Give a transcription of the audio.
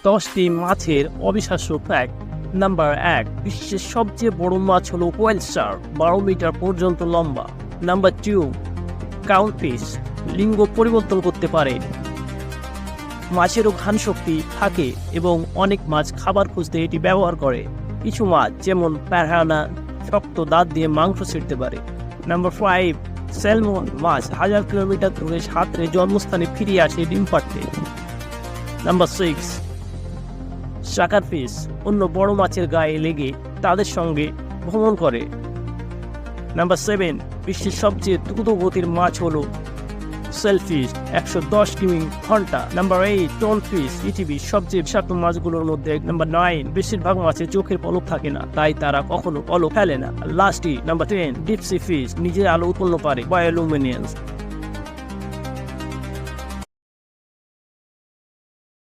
10টি মাছের অবিশ্বাস্য ফ্যাক্ট। নাম্বার 1, বিশ্বের সবচেয়ে বড় মাছ হলো হোয়েল শার্ক, 12 মিটার পর্যন্ত লম্বা। নাম্বার 2, কাউন্টফিশ লিঙ্গ পরিবর্তন করতে পারে। মাছেরও ঘ্রাণ শক্তি থাকে এবং অনেক মাছ খাবার খুঁজতে এটি ব্যবহার করে। কিছু মাছ যেমন প্যারানা শক্ত দাঁত দিয়ে মাংস ছিঁড়তে পারে। নাম্বার 5, স্যালমন মাছ 1000 কিলোমিটার দূরে সাঁতরে জন্মস্থানে ফিরে আসে ডিম পাড়তে। নাম্বার 6, শাকারফিশ অন্য বড় মাছের গায়ে লেগে তাদের সঙ্গে ভ্রমণ করে। নাম্বার 7, বিশ্বের সবচেয়ে দ্রুত গতির মাছ হলো সেলফিশ, 110 কিমি ঘন্টা। নাম্বার 8, টনফিশ পৃথিবীর সবচেয়ে বিষাক্ত মাছগুলোর মধ্যে। নাম্বার 9, বেশিরভাগ মাছের চোখের পলক থাকে না, তাই তারা কখনো পলক ফেলে না। লাস্টই নাম্বার 10, ডিপসি ফিশ নিজের আলো উৎপন্ন পারে, বায়োলুমিনেন্স।